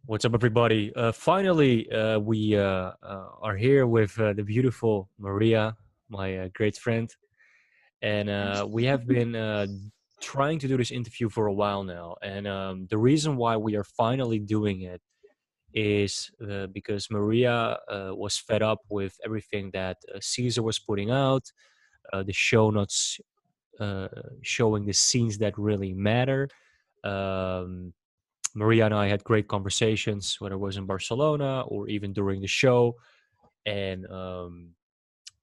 What's up, everybody? Finally, we are here with the beautiful Maria, my great friend. And we have been trying to do this interview for a while now. And the reason why we are finally doing it is because Maria was fed up with everything that Caesar was putting out, the show not uh, showing the scenes that really matter. Um, Maria and I had great conversations, whether it was in Barcelona or even during the show. And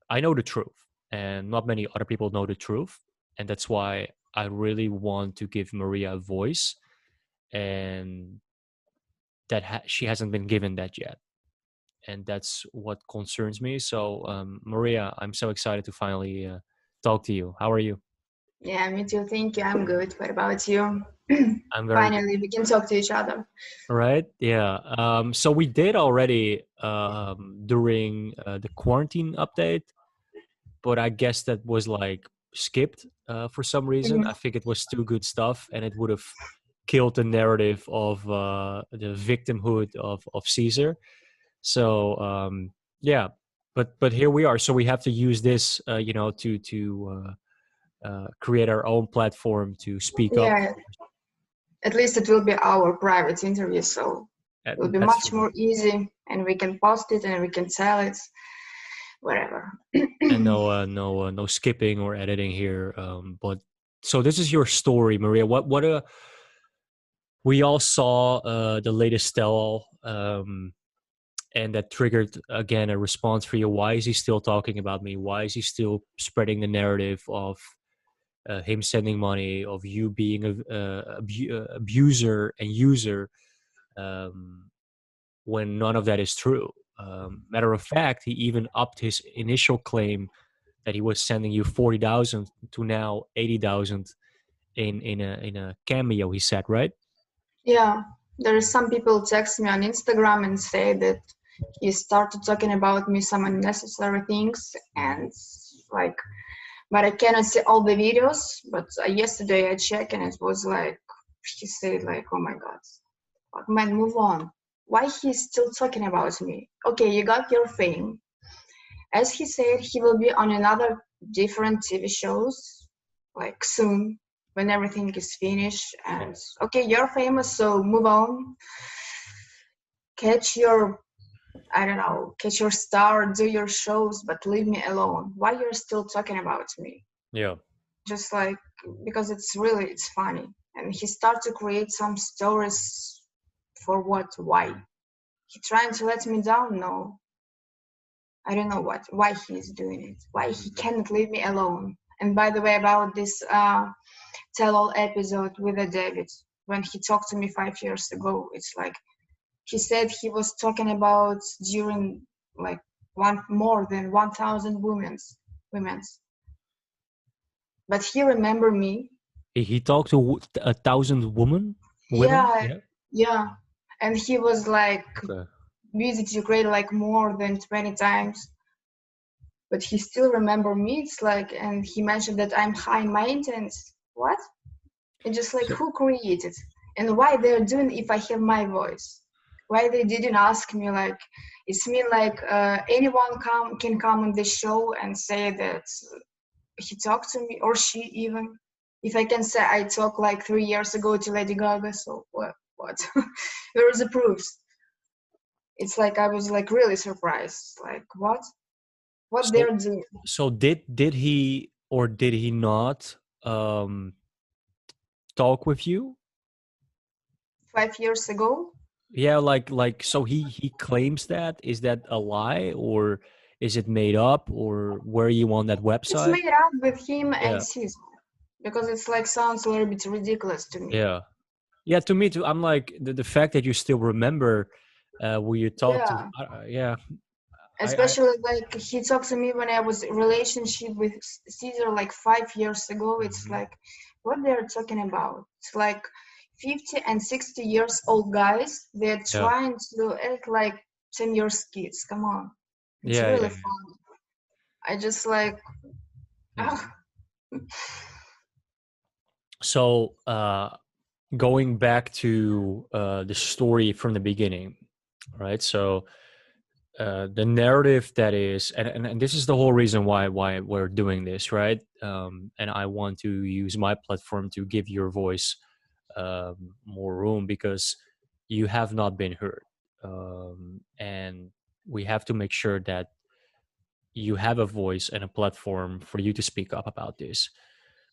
I know the truth, and not many other people know the truth. And that's why I really want to give Maria a voice, and she hasn't been given that yet. And that's what concerns me. So, Maria, I'm so excited to finally talk to you. How are you? Yeah, me too. Thank you. I'm good. What about you? I'm very good. Finally, we can talk to each other. Right? Yeah. So we did already during the quarantine update, but I guess that was like skipped for some reason. Mhm. I think it was still good stuff, and it would have killed the narrative of the victimhood of Caesar. So yeah, but here we are. So we have to use this, to create our own platform to speak up. Yeah, at least it will be our private interview, so it will be That's much right. more easy, and we can post it and we can sell it wherever. And no skipping or editing here. But so this is your story, Maria. What we all saw the latest tell, and that triggered again a response for you. Why is he still talking about me? Why is he still spreading the narrative of him sending money, of you being a abuser and user, um, when none of that is true? Matter of fact, he even upped his initial claim that he was sending you 40,000 to now 80,000 in a cameo. He said, right? Yeah, there is some people text me on Instagram and say that he started talking about me some unnecessary things Mm. and like, but I cannot see all the videos. But yesterday I checked and it was like he said like, "Oh my God, like, man, move on. Why he's still talking about me? Okay, you got your fame. As he said, he will be on another different TV shows like soon when everything is finished. And okay, you're famous, so move on. Catch your I don't know, catch your star, do your shows, but leave me alone. Why you're still talking about me? Yeah. Just like because it's funny." And he started to create some stories for what? Why? He trying to let me down? No. I don't know why he's doing it. Why he cannot leave me alone. And by the way, about this tell-all episode with the David, when he talked to me 5 years ago, it's like he said he was talking about during like one more than 1,000 women's. But he remember me. He talked to 1,000 women. Yeah, Yeah. yeah. And he was like Okay. visited Ukraine like more than 20 times. But he still remember me. It's like, and he mentioned that I'm high maintenance. What? And just like So who created and why they're doing if I have my voice? Why they didn't ask me like it's mean like anyone can come on the show and say that he talked to me or she even if I can say I talked like 3 years ago to Lady Gaga. So what? Where is the proofs? It's like I was like really surprised. Like what so they're doing so did he or did he not um talk with you? 5 years ago. Yeah, like so he claims that. Is that a lie, or is it made up, or were you on that It's website? made up with him and Yeah. Caesar because it's like sounds a little bit ridiculous to me. Yeah. Yeah, to me too. I'm like the fact that you still remember who you talked to. Yeah, Yeah, I especially like he talked to me when I was in relationship with Caesar like 5 years ago. It's Mhm. like what they're talking about. It's like 50 and 60 years old guys. They're Yeah, trying to act like 10 years kids. Come on, it's yeah, really yeah. fun. I just like Mhm. So going back to the story from the beginning, right? So the narrative that is, and this is the whole reason why we're doing this, right? And I want to use my platform to give your voice more room, because you have not been heard, and we have to make sure that you have a voice and a platform for you to speak up about this,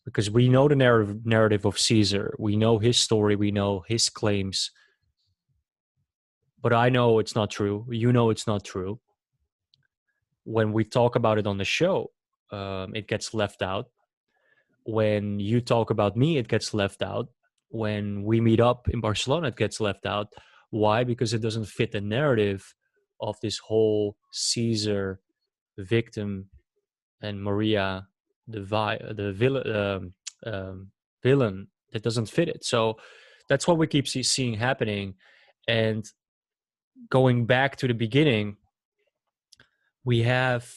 because we know the narrative of Caesar, we know his story, we know his claims, but I know it's not true. You know it's not true. When we talk about it on the show, it gets left out. When you talk about me, it gets left out. When we meet up in Barcelona, it gets left out. Why? Because it doesn't fit the narrative of this whole Caesar victim and Maria the villain. That doesn't fit it. So that's what we keep seeing happening. And going back to the beginning, we have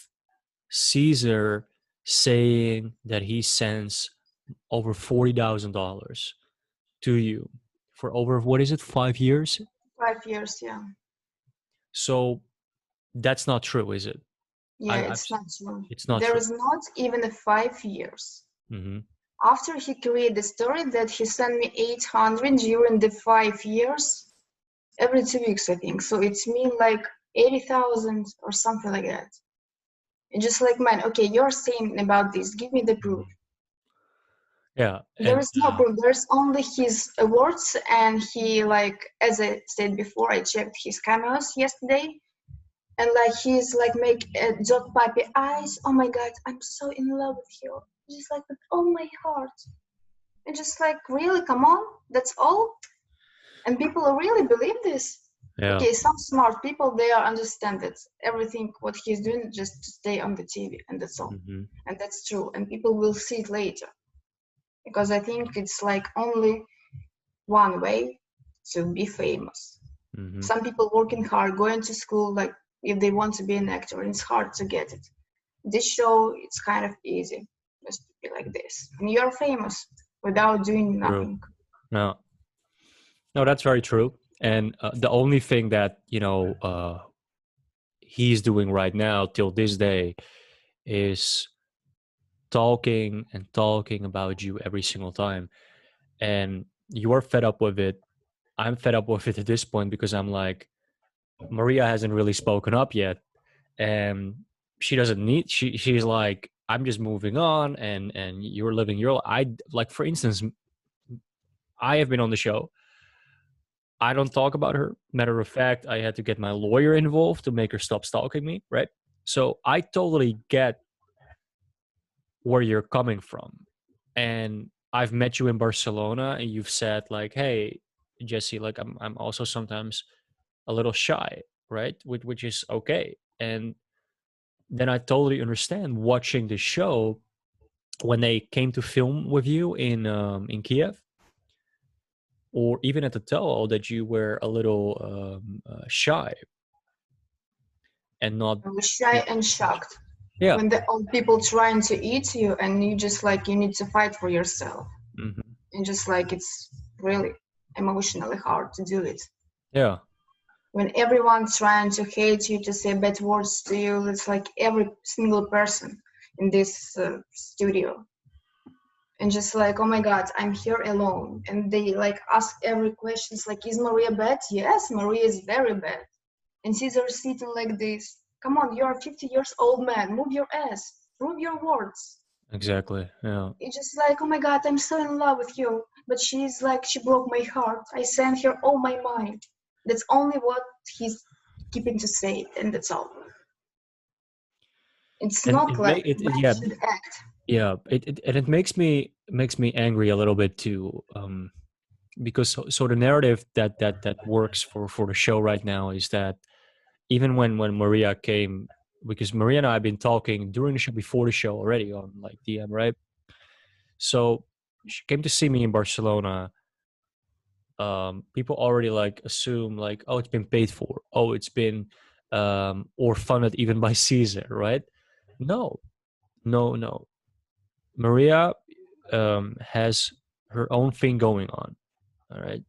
Caesar saying that he sends over $40,000 to you for over, what is it, 5 years? 5 years, yeah. So that's not true, is it? Yeah, it's not true. It's not There true. is not even a 5 years. Mm-hmm. After he created the story that he sent me 800 during the 5 years, every 2 weeks, I think. So it's mean like 80,000 or something like that. And just like, man, okay, you're saying about this, give me the proof. Yeah, There and is no proof. There's only his words, and he, like, as I said before, I checked his cameras yesterday, and like he's like make dog puppy eyes. Oh my god, I'm so in love with you. Just like with all my heart. And just like, really, come on, that's all. And people really believe this. yeah, Okay, some smart people, they are understand that everything what he's doing just to stay on the TV, and that's all. mm-hmm. And that's true, and people will see it later, because I think it's like only one way to be famous. Mm-hmm. Some people working hard, going to school, like if they want to be an actor, and it's hard to get it. This show, it's kind of easy just to be like this, and you're famous without doing True. nothing. No, no, that's very true. And the only thing that he's doing right now till this day is talking and talking about you every single time. And you're fed up with it. I'm fed up with it at this point, because I'm like, Maria hasn't really spoken up yet, and she doesn't need. She's like, I'm just moving on, and you're living your. I like, for instance, I have been on the show. I don't talk about her. Matter of fact, I had to get my lawyer involved to make her stop stalking me. Right. So I totally get where you're coming from, and I've met you in Barcelona, and you've said like, "Hey, Jesse, like I'm also sometimes a little shy, right?" Which is okay. And then I totally understand watching the show when they came to film with you in Kiev, or even at the tell, that you were a little shy and not. I was shy and shocked Yeah. when the old people trying to eat you, and you just like you need to fight for yourself, Mm-hmm. and just like it's really emotionally hard to do it. Yeah. When everyone's trying to hate you, to say bad words to you, it's like every single person in this studio, and just like, oh my god, I'm here alone, and they like ask every question. It's like, is Maria bad? Yes, Maria is very bad. And Caesar sitting like this. Come on, you're a 50 years old man, move your ass, prove your words. Exactly. Yeah. It's just like, oh my god, I'm so in love with you, but she's like, she broke my heart, I sent her all my money. That's only what he's keeping to say, and that's all. It's And not like men yeah, should act. yeah, and it makes me angry a little bit too, because so the narrative that works for the show right now is that even when Maria came, because Maria and I have been talking during the show, before the show already, on like DM, right? So she came to see me in Barcelona. People already like assume like, oh, it's been paid for, oh, it's been or funded even by Caesar, right? No, no, no. Maria has her own thing going on. All right.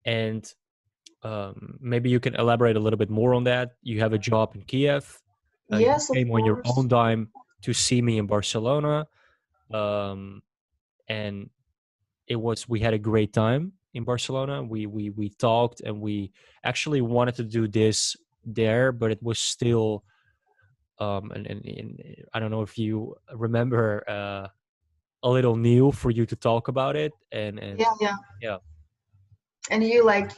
And maybe you can elaborate a little bit more on that. You have a job in Kiev. You Yes, of came on your course. own dime to see me in Barcelona. Um, and we had a great time in Barcelona. We talked, and we actually wanted to do this there, but it was still and I don't know if you remember, a little new for you to talk about it, and Yeah, yeah. yeah, And you're like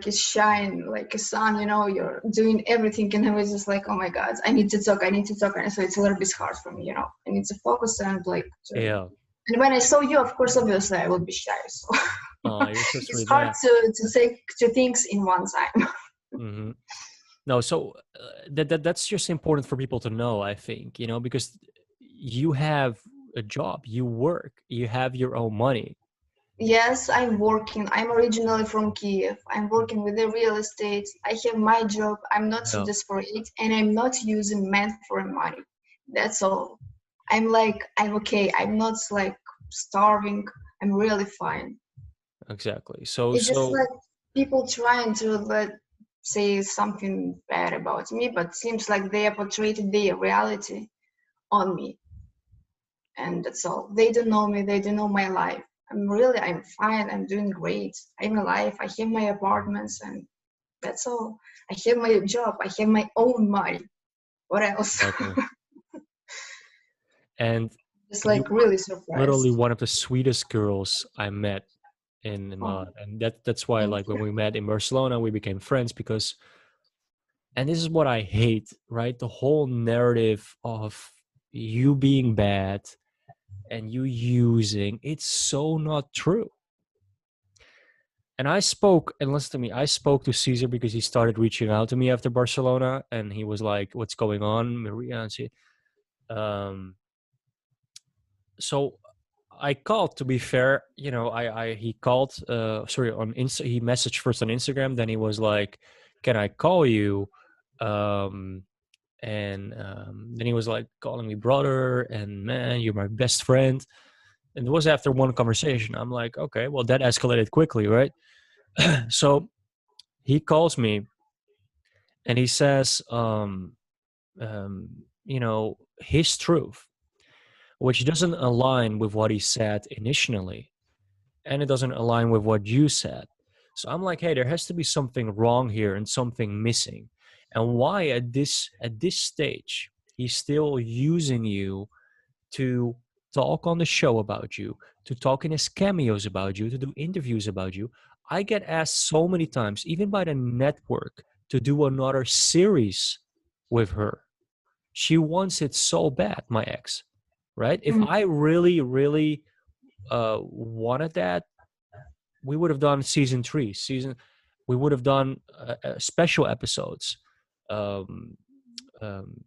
a shine, like a sun, you're doing everything. And I was just like, oh my God, I need to talk, I need to talk. And so it's a little bit hard for me, I need to focus and like, yeah. and when I saw you, of course, obviously I would be shy. So Oh, you're so it's sweet. hard Yeah. to take two things in one time. Hmm. No, so that's just important for people to know, I think, because you have a job, you work, you have your own money. Yes, I'm working. I'm originally from Kiev. I'm Mhm. working with the real estate. I have my job. I'm not so Yeah, desperate, and I'm not using men for money. That's all. I'm okay. I'm not like starving. I'm really fine. exactly. So It's just so like people trying to say something bad about me, but seems like they are portraying their reality on me, and that's all. They don't know me. They don't know my life. I'm fine. I'm doing great. I'm alive. I have my apartments, and that's all. I have my job. I have my own money. What else? exactly. And Just you like were really literally surprised. one of the sweetest girls I met in Oh, my, and that's why, thank like, when you. we met in Barcelona, we became friends because, and this is what I hate, right? The whole narrative of you being bad and you using, it's so not true. And I spoke, and listen to me, I spoke to Caesar because he started reaching out to me after Barcelona, and he was like, "What's going on, Maria?" And um, so I called. To be fair, he called. Sorry, on Insta. He messaged first on Instagram. Then he was like, "Can I call you?" Um, and then he was like calling me brother, and man, you're my best friend. And it was after one conversation. I'm like, okay, well, that escalated quickly, right? So he calls me and he says, his truth, which doesn't align with what he said initially, and it doesn't align with what you said. So I'm like, hey, there has to be something wrong here and something missing. And why at this stage he's still using you to talk on the show about you, to talk in his cameos about you, to do interviews about you. I get asked so many times, even by the network, to do another series with her. She wants it so bad, my ex, right? If Mm, I really, really wanted that, we would have done season three. We would have done special episodes. Um, um,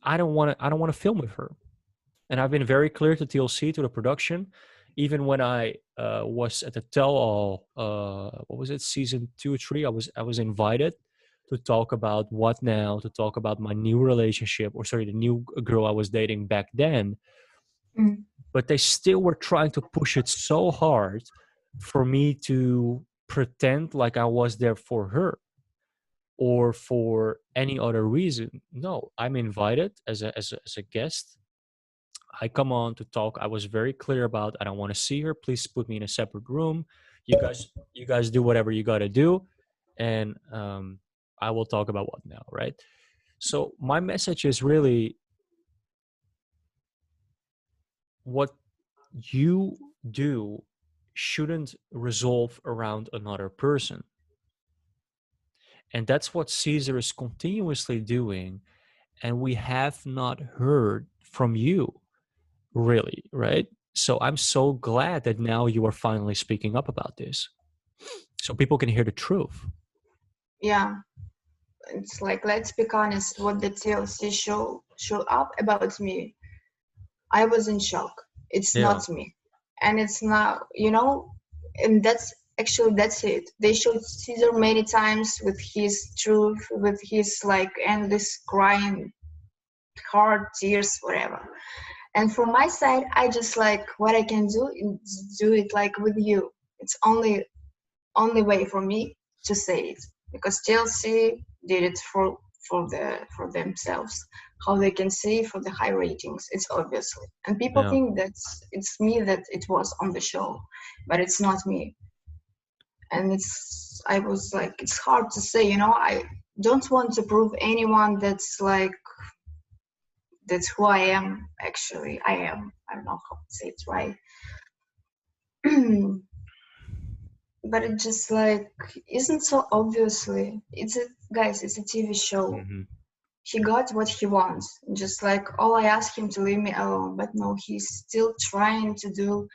I don't want to. I don't want to film with her. And I've been very clear to TLC, to the production, even when I was at the Tell All, what was it, season 2 or 3? I was invited to talk about what now, to talk about my new relationship, or sorry, the new girl I was dating back then. mm. But they still were trying to push it so hard for me to pretend like I was there for her or for any other reason. No, I'm invited as a guest. I come on to talk. I was very clear about I don't want to see her. Please put me in a separate room. You guys do whatever you got to do, and I will talk about what now, right? So my message is really what you do shouldn't resolve around another person, and that's what Caesar is continuously doing, and we have not heard from you really, right? So I'm so glad that now you are finally speaking up about this so people can hear the truth. Yeah, it's like, let's be honest, what the TLC show up about me. I was in shock. It's Yeah, not me, and it's not, and that's it. They showed Caesar many times with his truth, with his like endless crying, hard tears, whatever. And from my side, I just like what I can do is do it like with you. It's only way for me to say it, because Chelsea did it for themselves. How they can say for the high ratings, it's obviously, and people Yeah. think that it's me that it was on the show, but it's not me. And I was like, it's hard to say, I don't want to prove anyone that's who I am. Actually, I am. I don't know how to say it right. But it just like isn't so obviously. It's a TV show. Hmm. He got what he wants. Just like all I asked him to leave me alone, but no, he's still trying to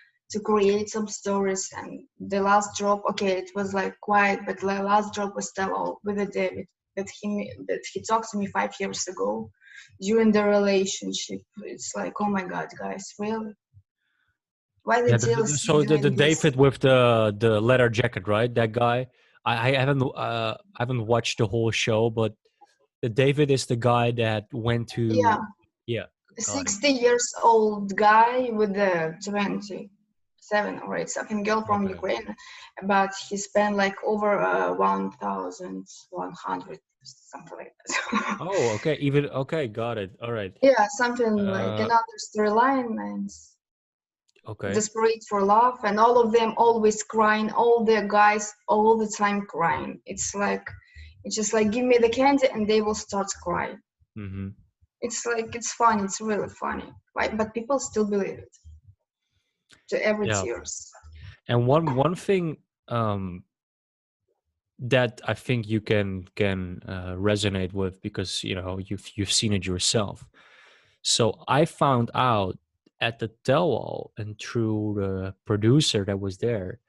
create some stories. And the last drop, okay, it was like quiet, but the last drop was still all with the David that he talked to me 5 years ago during the relationship. It's like, oh my god, guys, really? Why the Yeah. TLC So the doing this? David with the leather jacket, right? That guy. I haven't watched the whole show, but the David is the guy that went Yeah, to. Yeah, a got it. 60 years old guy with the 27 or 8 something girl from Okay. Ukraine, but he spent like over 1,100 something like that. Oh, okay. Even okay. Got it. All right. Yeah, something like Uh, another storyline, and okay. desperate for love, and all of them always crying, all the guys all the time crying. It's just like give me the candy and they will start crying. Mm-hmm. It's like it's funny, it's really funny, right? But people still believe it to every Yeah. tears. And one thing that I think you can resonate with, because you've seen it yourself. So I found out at the tell-all and through the producer that was there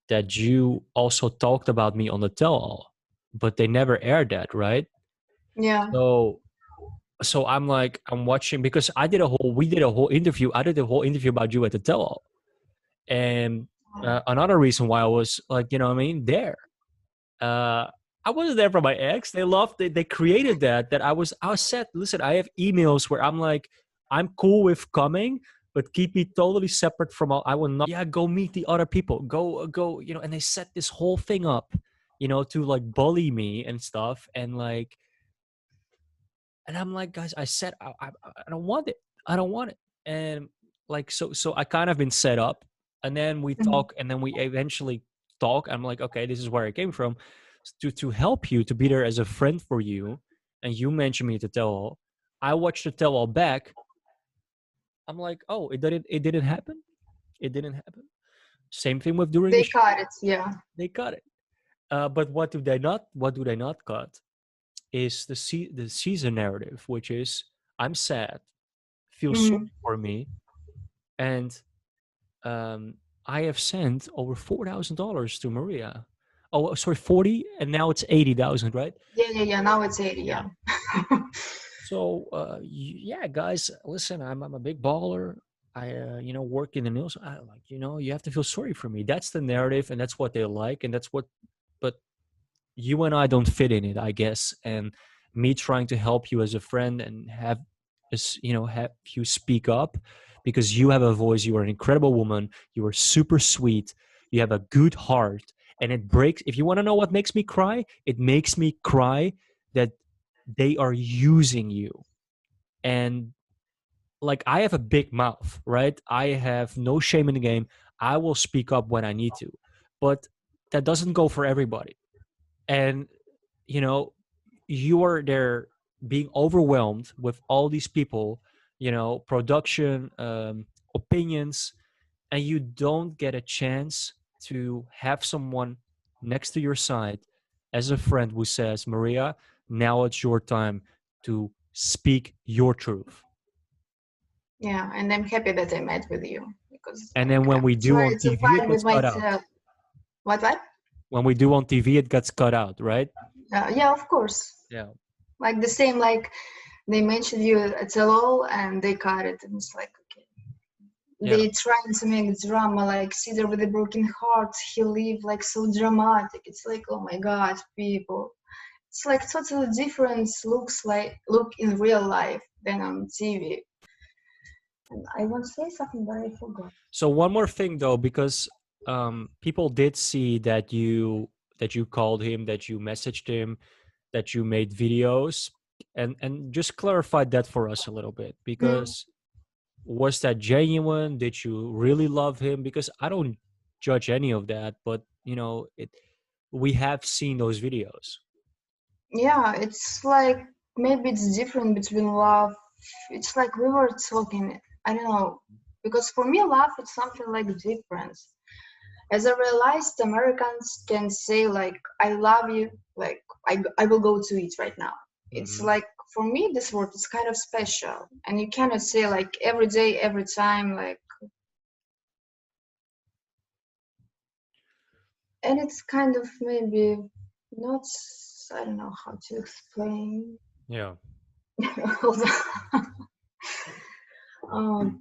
that you also talked about me on the tell-all, but they never aired that, right? Yeah. So I'm like, I'm watching because we did a whole interview. I did a whole interview about you at the tell-all, and another reason why I was like, what I mean, there. Uh, I wasn't there for my ex. They created that I was said, listen, I have emails where I'm like, I'm cool with coming, but keep me totally separate from all. I will not. Yeah, go meet the other people. Go. And they set this whole thing up, to like bully me and stuff, and like, and I'm like, guys, I said I don't want it. I don't want it. And like, so I kind of been set up, and then we Mhm. talk, and then we eventually talk. I'm like, okay, this is where I came from, to help you, to be there as a friend for you. And you mentioned me to tell all. I watched the tell all back. I'm like, oh, it didn't happen. It didn't happen. Same thing with during the They show. cut it, yeah. They cut it. But what do they not? What do they not cut? Is the season narrative, which is I'm sad, feel Hmm. sorry for me, and um, I have sent over $4,000 to Maria. Oh, sorry, 40, and now it's 80,000, right? Yeah. Now it's 80, Yeah. yeah. So, yeah, guys, listen, I'm a big baller. I, work in the news. I like, you have to feel sorry for me. That's the narrative, and that's what they like, and that's what. But you and I don't fit in it, I guess. And me trying to help you as a friend and have you speak up, because you have a voice. You are an incredible woman. You are super sweet. You have a good heart, and it breaks. If you want to know what makes me cry, it makes me cry that they are using you. And like, I have a big mouth, right? I have no shame in the game. I will speak up when I need to, but that doesn't go for everybody. And you know you are there being overwhelmed with all these people, production, opinions, and you don't get a chance to have someone next to your side as a friend who says, Maria, now it's your time to speak your truth. Yeah, and I'm happy that I met with you, because And like then when I'm we do on trying to TV, it fight with gets cut out. myself. What? When we do on TV, it gets cut out, right? Yeah, of course. Yeah. Like the same, like they mentioned you at all and they cut it, and it's like, okay. Yeah. They trying to make drama, like Cedar with a broken heart, he live like so dramatic. It's like, oh my god, people. It's like totally different look in real life than on TV. And I want to say something, but I forgot. So one more thing though, because people did see that you called him, that you messaged him, that you made videos, and just clarify that for us a little bit, Mm. because was that genuine? Did you really love him? Because I don't judge any of that, but we have seen those videos. Yeah, it's like maybe it's different between love. It's like we were talking, I don't know, because for me, love is something like different. As I realized, Americans can say like "I love you," like I will go to it right now. It's Hmm. like for me, this word is kind of special, and you cannot say like every day, every time, like, and it's kind of maybe not. I don't know how to explain. Yeah. Hold on.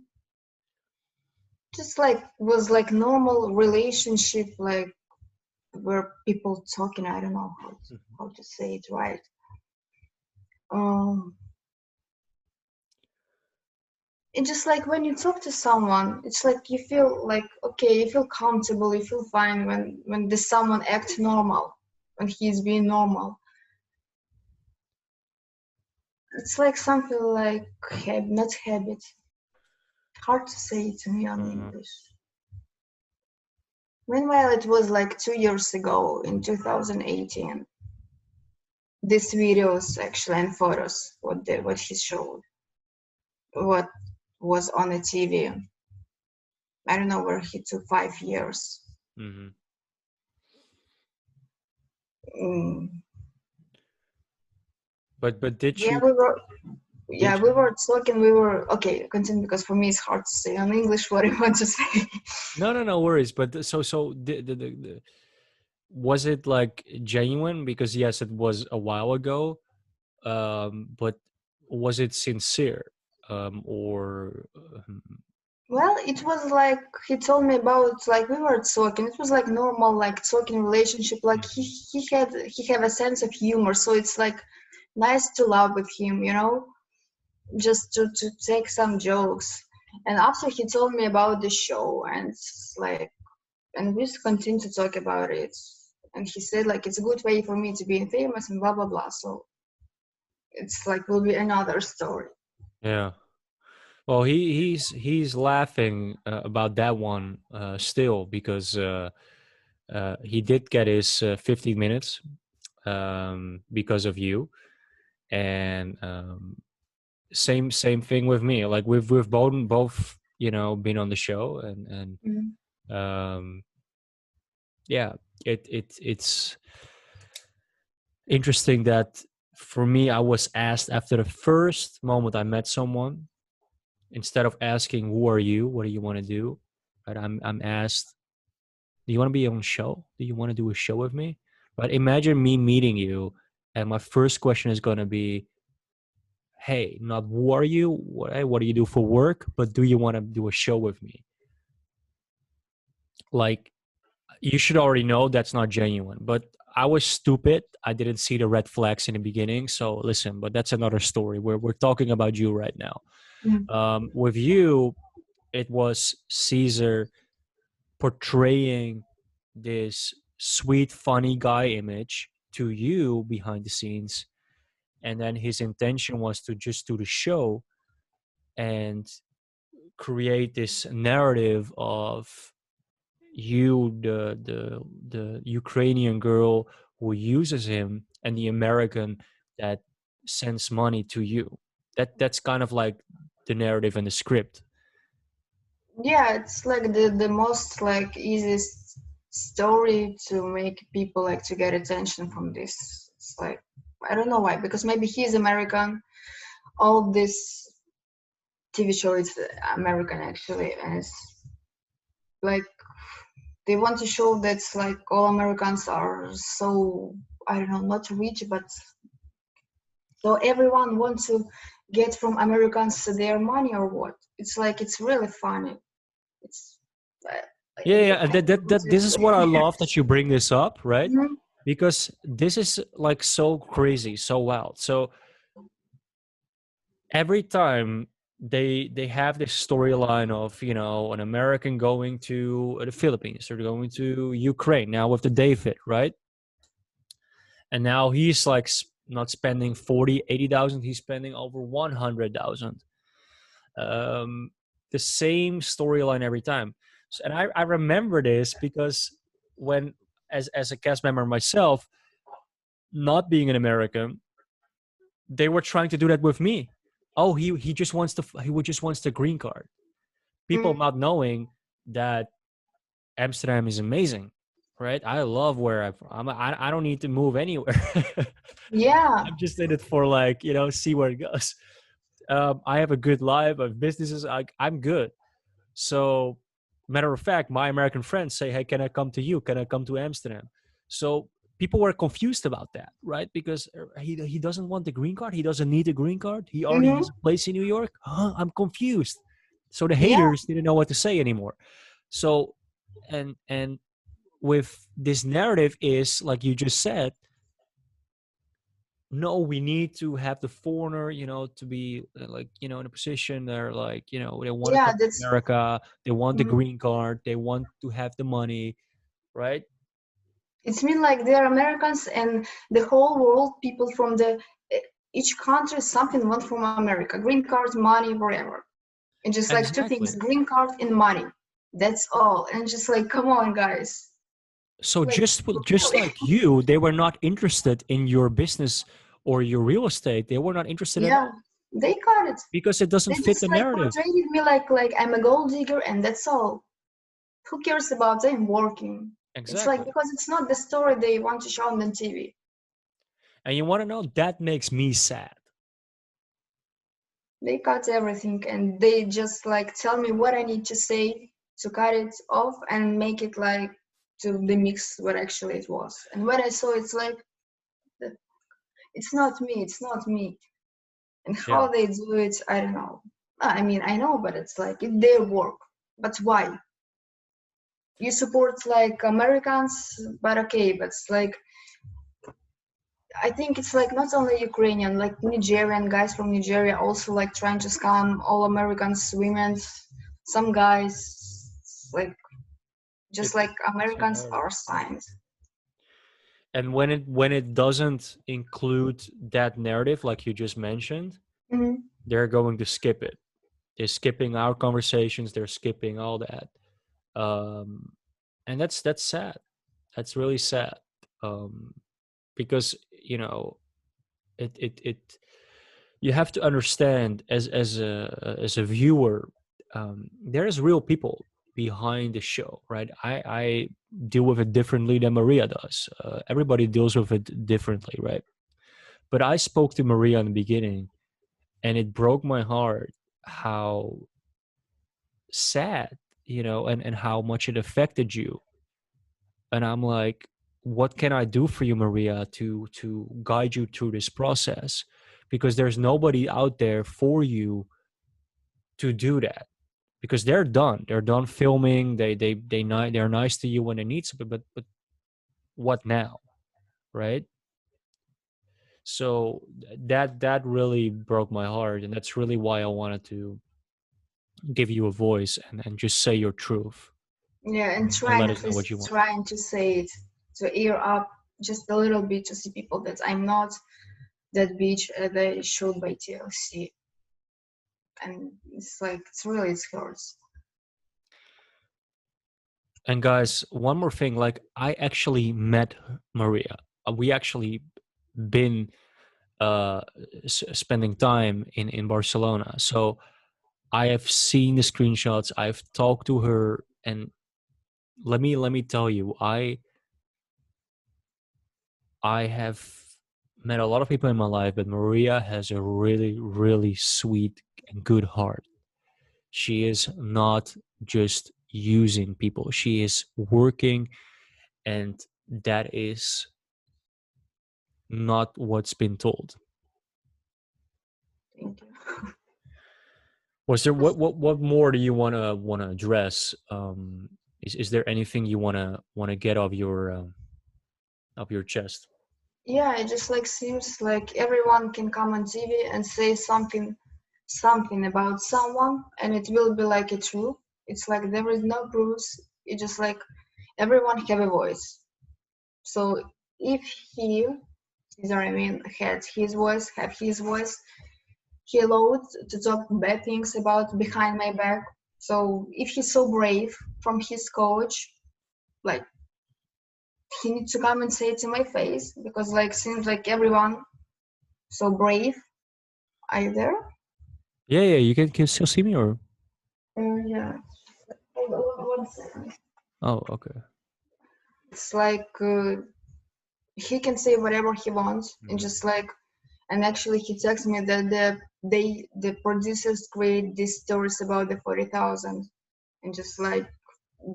Just like was like normal relationship, like where people talking. I don't know how to say it right. Um, it's just like when you talk to someone, it's like you feel like okay, you feel comfortable, you feel fine when this someone acts normal, when he's being normal. It's like something like not habit. Hard to say it to me on Uh-huh. English. Meanwhile, it was like 2 years ago in 2018. These videos actually and photos, what he showed, what was on the TV. I don't know where he took 5 years. Hmm. Mm. But did Yeah, you we were. Yeah, did we were talking. We were okay. Continue because for me it's hard to say on English what I want to say. no worries. But was it like genuine? Because yes, it was a while ago. But was it sincere? Or Well, it was like he told me about like we were talking. It was like normal, like talking relationship. Like Mhm. he have a sense of humor, so it's like nice to laugh with him, just to take some jokes. And after he told me about the show, and it's like, and we just continued to talk about it. And he said like it's a good way for me to be famous and blah blah blah. So it's like will be another story. Yeah. Well, he's laughing about that one still, because he did get his 15 minutes because of you, and same thing with me. Like we've both been on the show, Mm. and yeah, it's interesting that for me, I was asked after the first moment I met someone, instead of asking who are you, what do you want to do, right? I'm asked, do you want to be on show? Do you want to do a show with me? But imagine me meeting you, and my first question is going to be, hey, not who are you, what do you do for work, but do you want to do a show with me? Like, you should already know that's not genuine. But I was stupid. I didn't see the red flags in the beginning. So listen, but that's another story. We're talking about you right now. Mm. With you, it was Caesar portraying this sweet, funny guy image to you behind the scenes. And then his intention was to just do the show and create this narrative of you, the Ukrainian girl who uses him, and the American that sends money to you. That's kind of like the narrative and the script. Yeah, it's like the most like easiest story to make people like to get attention from this. It's like I don't know why, because maybe he's American. All this TV show is American actually, and it's like they want to show that's like all Americans are so I don't know, not rich, but so everyone wants to get from Americans their money or what? It's like it's really funny. It's Yeah, yeah, what and can that I this is say? what I love that you bring this up, right? Mhm. Because this is like so crazy, so wild. So every time they have this storyline of, you know, an American going to the Philippines or going to Ukraine now with the David, right? And now he's like not spending 40, 80,000, he's spending over 100,000. um the same storyline every time. So, and I remember this because when, as a cast member myself, not being an American, they were trying to do that with me. Oh, he just wants the green card. People Mm. not knowing that Amsterdam is amazing, right? I love where I don't need to move anywhere. Yeah, I'm just in it for, like, you know, see where it goes. I have a good life. I have businesses. I'm good. So, matter of fact, my American friends say, "Hey, can I come to you? Can I come to Amsterdam?" So people were confused about that, right? Because he doesn't want the green card. He doesn't need a green card. He already mm-hmm. has a place in New York. Huh? I'm confused. So the Yeah, haters didn't know what to say anymore. So, and with this narrative is like you just said, no, we need to have the foreigner, you know, to be like, you know, in a position they're like, you know, they want to yeah, come to that's America, they want the mhm. green card, they want to have the money, right? It's mean like they're Americans and the whole world, people from the eh, each country, something want from America, green card, money, whatever. And just like two things, Exactly. green card and money. That's all. And just like, come on, guys. So Like, just really? like you, they were not interested in your business or your real estate. They were not interested at Yeah, all they got it. because it doesn't They fit just the like narrative. portrayed me like I'm a gold digger and that's all. Who cares about them working? It's like Exactly. because it's not the story they want to show on the TV. And you want to know, that makes me sad. They cut everything and they just like tell me what I need to say to cut it off and make it like to the mix what actually it was. And when I saw it's like it's not me, it's not me. And Yeah. how they do it, I don't know. I mean, I know, but it's like it's their work. But why? You support like Americans, but okay, but it's like I think it's like not only Ukrainian, like Nigerian guys from Nigeria also like trying to scam all Americans, women, some guys like just like It's a Americans narrative. are signs. And when it doesn't include that narrative like you just mentioned, Mm-hmm. they're going to skip it. They're skipping our conversations, they're skipping all that. um and that's sad. That's really sad. um because, you know, it you have to understand, as a viewer, there's real people behind the show, right? I deal with it differently than Maria does. Everybody deals with it differently, right? But I spoke to Maria in the beginning, and it broke my heart how sad, you know, and how much it affected you. And I'm like, what can I do for you, Maria, to guide you through this process? Because there's nobody out there for you to do that, because they're done filming. They're nice to you when they need something, but what now, right? So that really broke my heart, and that's really why I wanted to give you a voice and just say your truth, Yeah, and and trying let at us know what you least want. trying to say it to ear up just a little bit to see people that I'm not that bitch they showed by TLC. And it's like it's really it hurts. And guys, one more thing, like, I actually met Maria. We actually been uh spending time in Barcelona. So I have seen the screenshots, I've talked to her, and let me tell you, I have met a lot of people in my life, but Maria has a really, really sweet and good heart. She is not just using people, she is working, and that is not what's been told. Thank you. Was there, what more do you wanna address? Is there anything you wanna get off your chest? Yeah, it just like seems like everyone can come on TV and say something something about someone and it will be like a true. It's like there is no proofs. It's just like everyone have a voice. So if he, I mean, had his voice, have his voice, he allowed to talk bad things about behind my back. So if he's so brave from his coach, like he needs to come and say it to my face because like seems like everyone so brave. Are you there? Yeah, yeah. You can still see me, or Yeah. Hold on 1 second. oh, okay. It's like he can say whatever he wants and Mhm. just like, and actually he texted me that the producers create these stories about the 40,000 and just like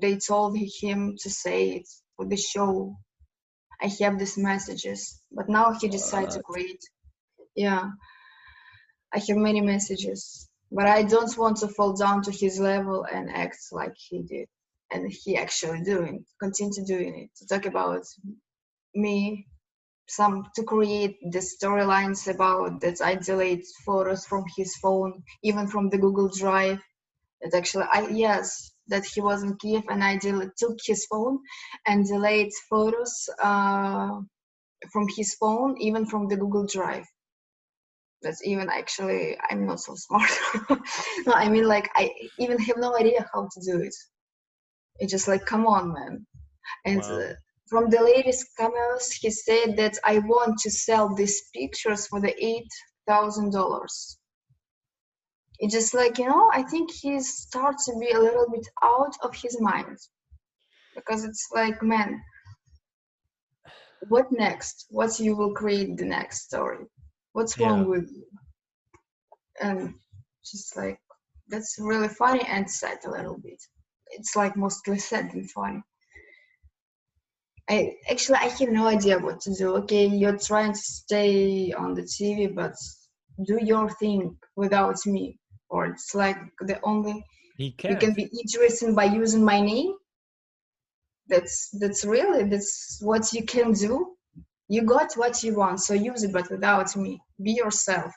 they told him to say it for the show. I have these messages, but now he decided to What? create. Yeah, I have many messages, but I don't want to fall down to his level and act like he did. And he actually doing, continue doing it, to talk about me, some to create the storylines about that I delete photos from his phone, even from the Google Drive. That actually, yes, that he was in Kiev and I took his phone and delayed photos from his phone, even from the Google Drive. That's even actually, I'm not so smart. No, I mean, like, I even have no idea how to do it. It's just like, come on, man. And Wow. from the latest cameos, he said that I want to sell these pictures for the $8,000. It's just like, I think he starts to be a little bit out of his mind because it's like, man, what next? What you will create the next story? What's wrong Yeah. with you? And just like, that's really funny and sad a little bit. It's like mostly sad than funny. I have no idea what to do. Okay, you're trying to stay on the TV, but do your thing without me. Or it's like the only He you can can't. be interested by using my name. That's what you can do. You got what you want, so use it, but without me. Be yourself.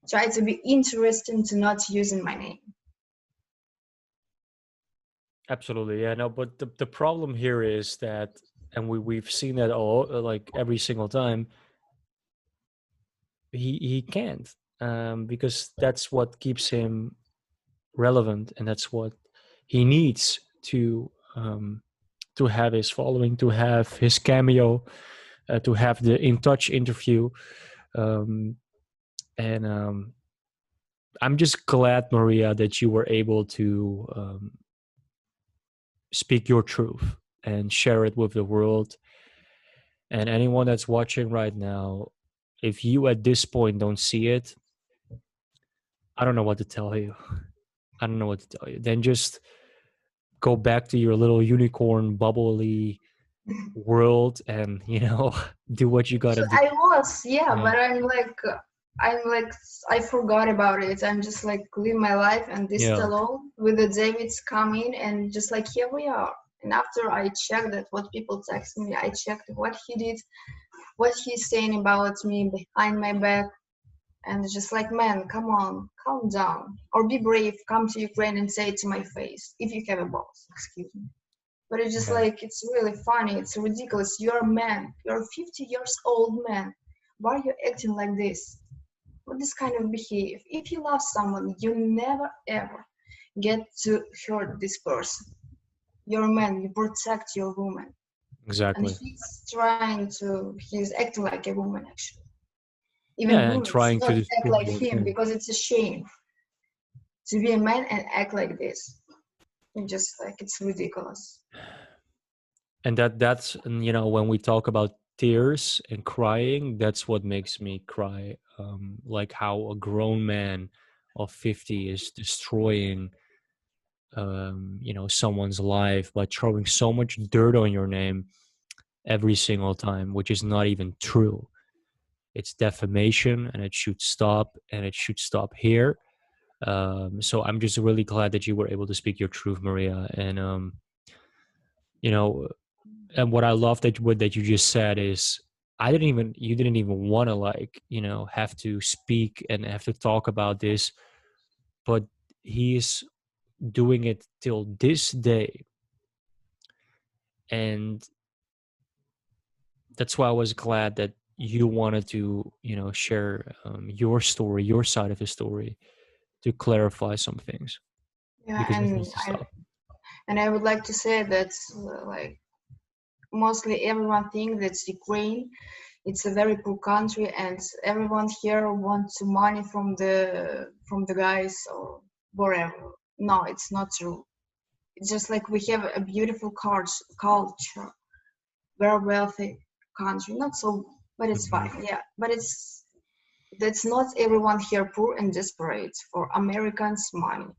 Try to be interesting to not using my name. Absolutely. Yeah. No, but the problem here is that, and we've seen that all like every single time. He can't, because that's what keeps him relevant, and that's what he needs to have his following, to have his cameo, to have the In Touch interview. Um, and I'm just glad, Maria, that you were able to speak your truth and share it with the world. And anyone that's watching right now, if you at this point don't see it, I don't know what to tell you. I don't know what to tell you. Then just go back to your little unicorn bubbly world and, do what you got to do. I was, yeah, Yeah. but I'm like, I forgot about it. I'm just like live my life, and this Yeah. alone with the Davids come in, and just like here we are. And after I checked that what people text me, I checked what he did, what he's saying about me behind my back, and it's just like, man, come on, calm down, or be brave, come to Ukraine and say it to my face if you have a balls. Excuse me. But it's just Yeah. like, it's really funny. It's ridiculous. You're a man. You're a 50 years old man. Why are you acting like this? What this kind of behave? If you love someone, you never ever get to hurt this person. You're a man. You protect your woman. And Exactly. he's acting like a woman actually. Even Yeah, and women should trying to not act destroy like you. him Yeah. because it's a shame to be a man and act like this. It's just like, it's ridiculous. And that's, and, when we talk about tears and crying, that's what makes me cry. Like how a grown man of 50 is destroying, someone's life by throwing so much dirt on your name every single time, which is not even true. It's defamation, and it should stop, and it should stop here. So I'm just really glad that you were able to speak your truth, Maria. And you know, and what I love that what that you just said is, you didn't even want to, like, have to speak and have to talk about this, but he's doing it till this day. And that's why I was glad that you wanted to, share your story, your side of the story, to clarify some things, Yeah, because this needs to stop. and I would like to say that like mostly everyone thinks that Ukraine it's a very poor country and everyone here wants money from the guys or wherever. No, it's not true. It's just like we have a beautiful culture, very wealthy country. Not so, but it's Mhm. fine. Yeah, but it's that's not everyone here poor and desperate for Americans' money,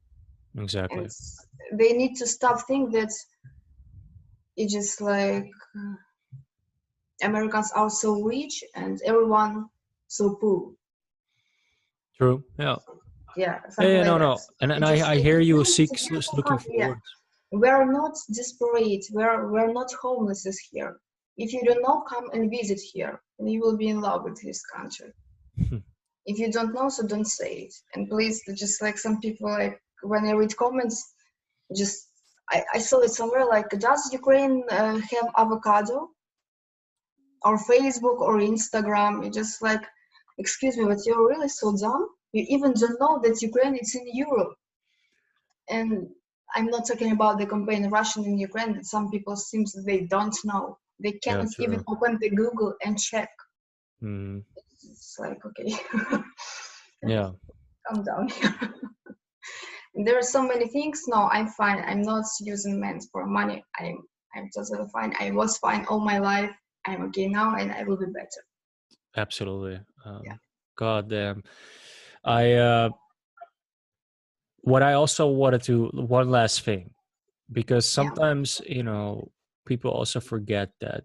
and Exactly. they need to stop thinking that it's just like Americans are so rich and everyone so poor. True. Yeah. Yeah, Yeah, something yeah, like no, that. no. And It's just I like hear you Ukraine is a beautiful looking country. for Yeah, words. we're not desperate. We're not homeless here. If you don't know, come and visit here, and you will be in love with this country. If you don't know, so don't say it. And please, just like some people, like when I read comments, just I saw it somewhere like, does Ukraine have avocado or Facebook or Instagram? You just like, excuse me, but you're really so dumb. You even don't know that Ukraine is in Europe. And I'm not talking about the campaign Russian in Ukraine that some people seems that they don't know. They Yeah, cannot even true. open the Google and check. Mm, It's like, okay, yeah, calm down. There are so many things. No, I'm fine. I'm not using men for money. I'm totally fine. I was fine all my life. I'm okay now, and I will be better. absolutely. Yeah, God damn. I what I also wanted to, one last thing, because yeah, sometimes, people also forget that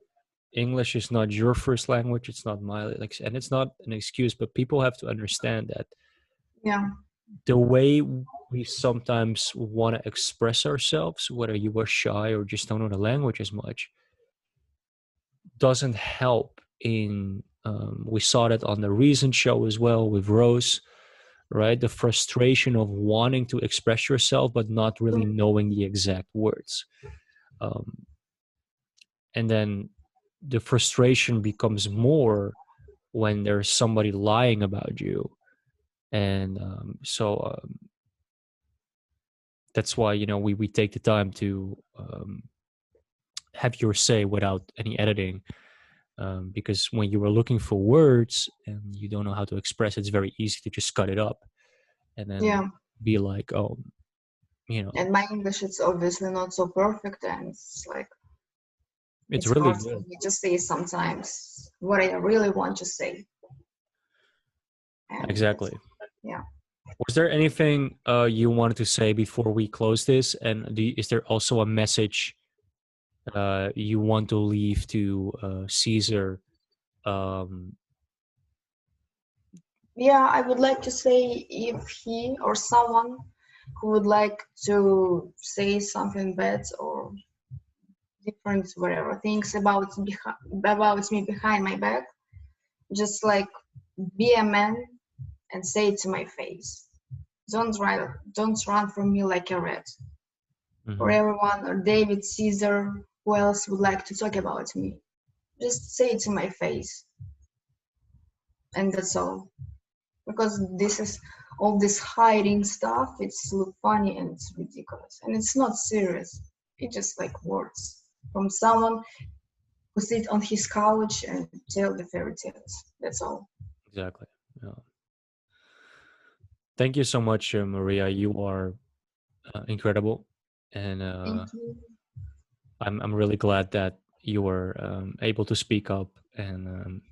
English is not your first language, it's not my, like, and it's not an excuse, but people have to understand that yeah, the way we sometimes want to express ourselves, whether you were shy or just don't know the language as much, doesn't help in, we saw that on the recent show as well with Rose, right? The frustration of wanting to express yourself but not really knowing the exact words. um, and then the frustration becomes more when there's somebody lying about you. And that's why, we take the time to, have your say without any editing, because when you are looking for words and you don't know how to express, it's very easy to just cut it up and then yeah. be like, oh, And my English is obviously not so perfect, and it's like it's it's really hard for good. me to say sometimes what I really want to say, and that's Exactly. yeah. Was there anything you wanted to say before we close this? And is there also a message you want to leave to Caesar? Um, Yeah, I would like to say if he or someone who would like to say something bad or different, whatever things about me behind my back, just like be a man and say it to my face. Don't run from me like a rat. For mhm, everyone or David, Caesar, who else would like to talk about me? Just say it to my face, and that's all. Because this is all this hiding stuff. It's look funny and it's ridiculous, and it's not serious. It's just like words from someone who sit on his couch and tell the fairy tales. That's all. exactly. Yeah. Thank you so much, Maria. You are incredible, and Thank you. I'm really glad that you were able to speak up. And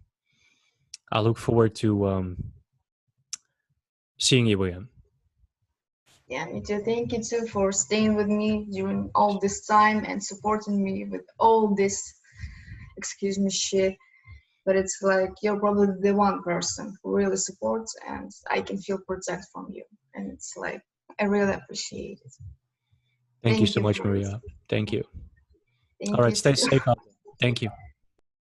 I look forward to seeing you again. Yeah, me too. Thank you too for staying with me during all this time and supporting me with all this, excuse me, shit. But it's like you're probably the one person who really supports, and I can feel protect from you. And it's like I really appreciate it. Thank you Thank so you much, for Maria. listening. Thank you. All Thank right, you stay too. safe out there. Thank you.